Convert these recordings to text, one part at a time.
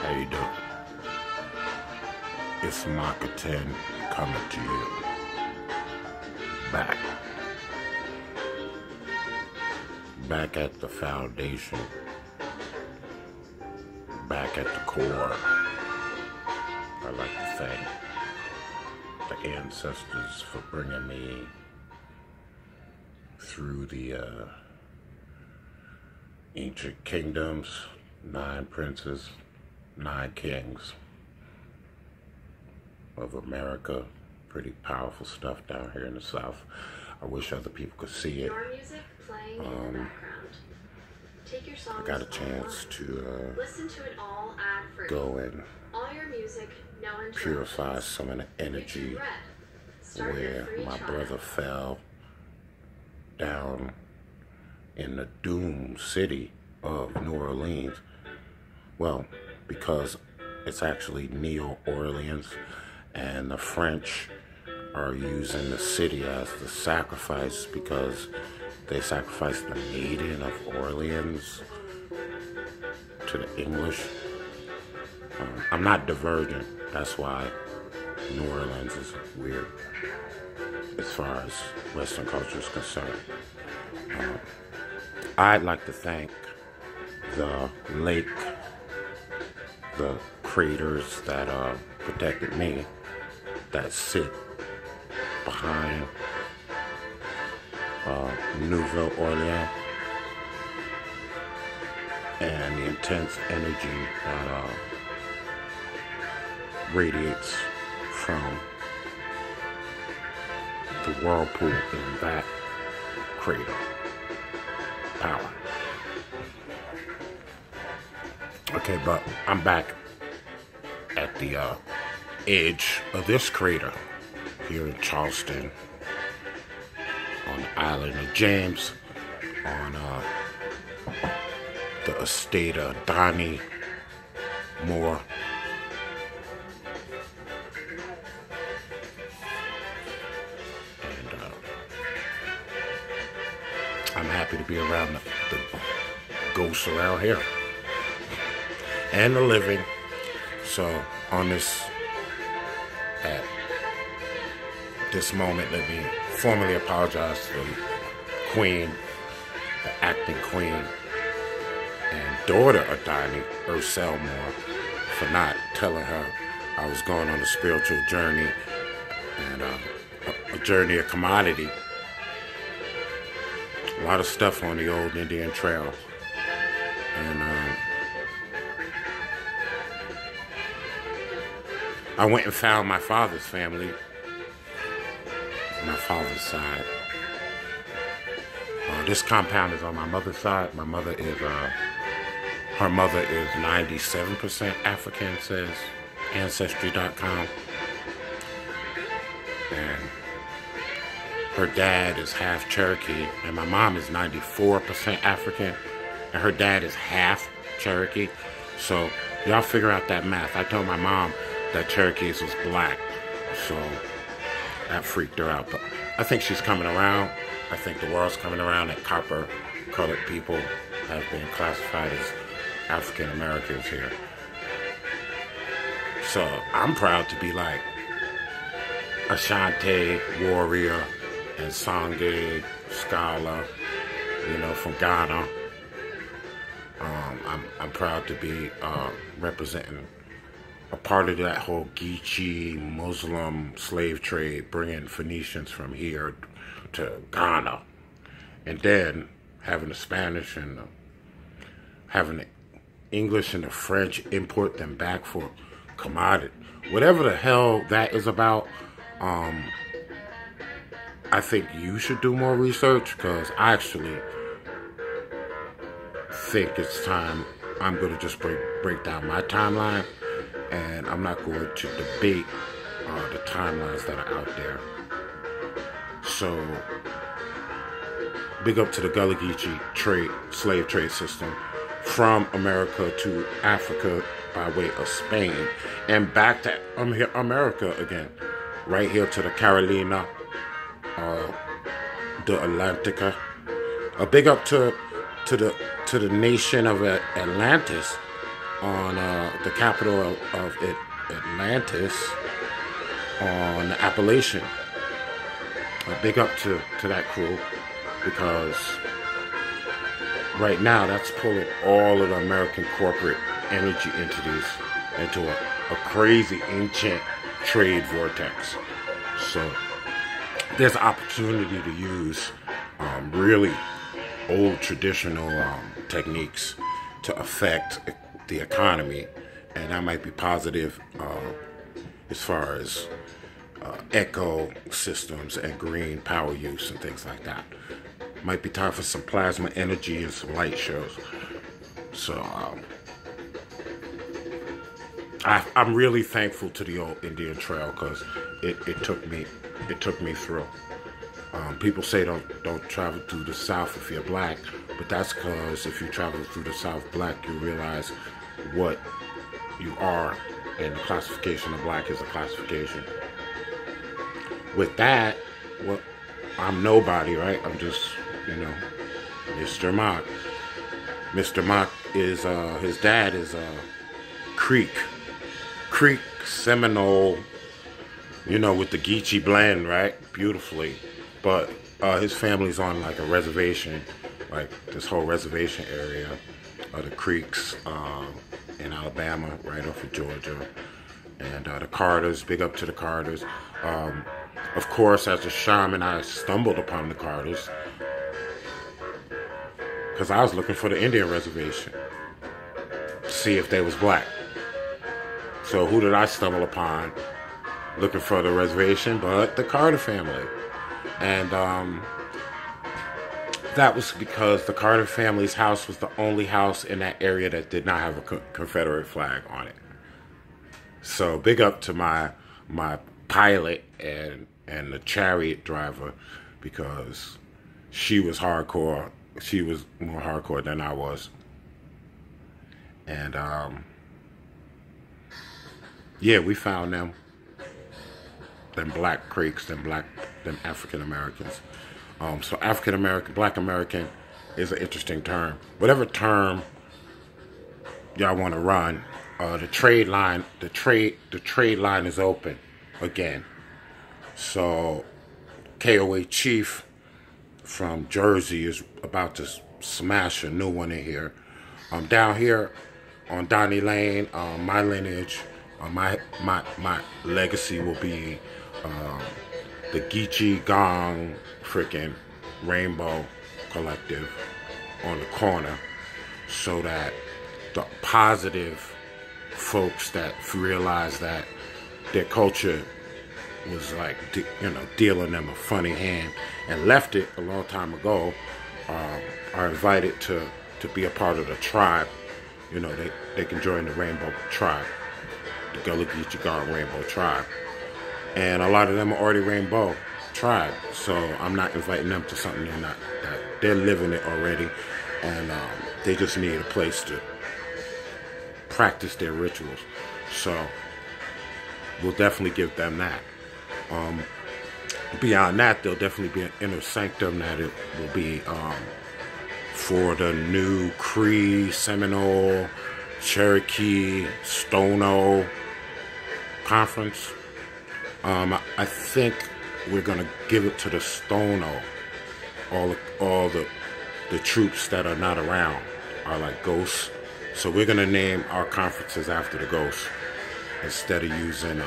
How you doing? It's Maka 10 coming to you. Back. Back at the foundation. Back at the core. I'd like to thank the ancestors for bringing me through the ancient kingdoms, 9 princes, 9 kings of America. Pretty powerful stuff down here in the South. I wish other people could see it. Your music playing in the background. Take your songs I got a chance to listen to it all ad-free. go and all your music, no purify some of the energy where my brother fell down in the doomed city of New Orleans. Well, because it's actually New Orleans, and the French are using the city as the sacrifice because they sacrificed the maiden of Orleans to the English. I'm not divergent. That's why New Orleans is weird as far as Western culture is concerned. I'd like to thank the lake, the craters that protected me, that sit behind Nouvelle Orleans, and the intense energy that radiates from the whirlpool in that crater. Power. Okay, but I'm back at the edge of this crater here in Charleston, on the island of James, on the estate of Donnie Moore. And I'm happy to be around the ghosts around here and the living. So on this, at this moment, let me formally apologize to the queen, the acting queen, and daughter of Donnie, Ursel Moore, for not telling her I was going on a spiritual journey and a journey of commodity. A lot of stuff on the old Indian Trail. And I went and found my father's family, my father's side. This compound is on my mother's side. My mother is, her mother is 97% African, says Ancestry.com. And her dad is half Cherokee, and my mom is 94% African, and her dad is half Cherokee. So y'all figure out that math. I told my mom that Cherokees was black, so that freaked her out. But I think she's coming around. I think the world's coming around that copper-colored people have been classified as African Americans here. So I'm proud to be like Ashanti, Warrior, and Sangay, Scala, from Ghana. I'm proud to be representing a part of that whole Geechee Muslim slave trade, bringing Phoenicians from here to Ghana, and then having the Spanish and having the English and the French import them back for commodity. Whatever the hell that is about, I think you should do more research, because I actually think it's time. I'm going to just break down my timeline, and I'm not going to debate the timelines that are out there. So, big up to the Gullah Geechee slave trade system from America to Africa by way of Spain, and back to America again, right here to the Carolina, the Atlantica. A big up to the nation of Atlantis on the capital of Atlantis on the Appalachian. Big up to that crew, because right now that's pulling all of the American corporate energy entities into a crazy ancient trade vortex. So there's opportunity to use really old traditional techniques to affect the economy, and that might be positive as far as ecosystems and green power use and things like that. Might be time for some plasma energy and some light shows. So I'm really thankful to the old Indian Trail, because it took me through. People say don't travel through the South if you're black, but that's because if you travel through the South black, you realize what you are, and the classification of black is a classification. With that, well, I'm nobody, right? I'm just, Mr. Mock. Mr. Mock is, his dad is Creek Seminole, with the Geechee blend, right? Beautifully. But his family's on like a reservation, like this whole reservation area of the Creeks in Alabama, right off of Georgia. And the Carters, big up to the Carters. Of course, as a shaman, I stumbled upon the Carters because I was looking for the Indian reservation to see if they was black. So who did I stumble upon looking for the reservation but the Carter family? And that was because the Carter family's house was the only house in that area that did not have a Confederate flag on it. So big up to my pilot and the chariot driver, because she was hardcore. She was more hardcore than I was. And yeah, we found them black Creeks, them African Americans. So African American, Black American is an interesting term. Whatever term y'all want to run, the trade line is open again. So KOA Chief from Jersey is about to smash a new one in here. Down here on Donnie Lane, my lineage, my legacy will be the Geechee Gong freaking Rainbow Collective on the corner, so that the positive folks that realize that their culture was like, dealing them a funny hand and left it a long time ago, are invited to be a part of the tribe. They can join the Rainbow Tribe, the Gullah Geechee Gong Rainbow Tribe. And a lot of them are already Rainbow Tribe, so I'm not inviting them to something they're living it already, and they just need a place to practice their rituals. So we'll definitely give them that. Beyond that, there'll definitely be an inner sanctum that it will be for the new Cree, Seminole, Cherokee, Stono conference. I think we're gonna give it to the Stono. All the troops that are not around are like ghosts. So we're gonna name our conferences after the ghosts instead of using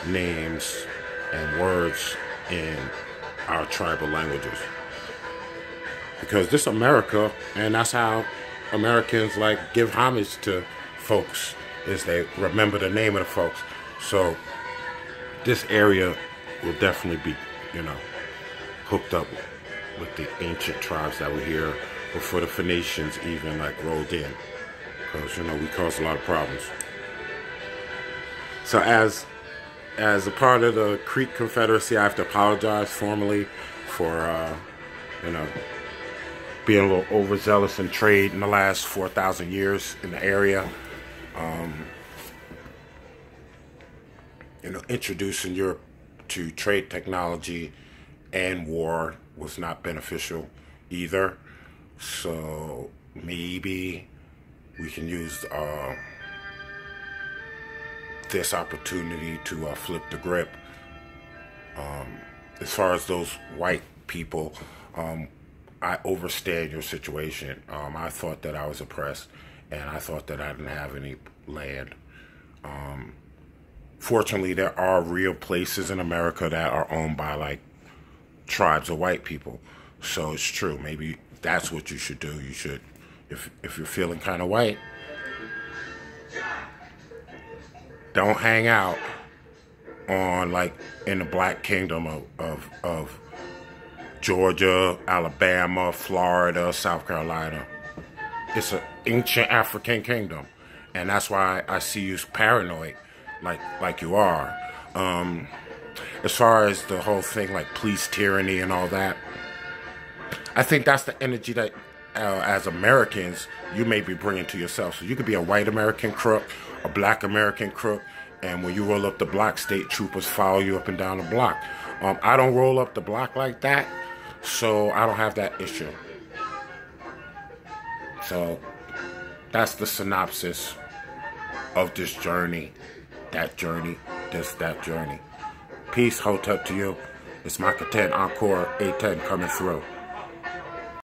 names and words in our tribal languages. Because this America, and that's how Americans like give homage to folks, is they remember the name of the folks. So this area will definitely be, hooked up with the ancient tribes that were here before the Phoenicians even rolled in. Because, we caused a lot of problems. So as a part of the Creek Confederacy, I have to apologize formally for, being a little overzealous in trade in the last 4,000 years in the area. Introducing Europe to trade technology and war was not beneficial either. So maybe we can use this opportunity to flip the grip. As far as those white people, I overstand your situation. I thought that I was oppressed, and I thought that I didn't have any land. Fortunately, there are real places in America that are owned by like tribes of white people. So it's true. Maybe that's what you should do. You should, if you're feeling kind of white, don't hang out on like in the Black Kingdom of Georgia, Alabama, Florida, South Carolina. It's an ancient African kingdom, and that's why I see you paranoid, like you are. As far as the whole thing, like police tyranny and all that, I think that's the energy that, as Americans, you may be bringing to yourself. So you could be a white American crook, a black American crook, and when you roll up the block, state troopers follow you up and down the block. I don't roll up the block like that, so I don't have that issue. So that's the synopsis of this journey, that journey, that journey. Peace, hotep to you. It's Micah 10 Encore 810 coming through.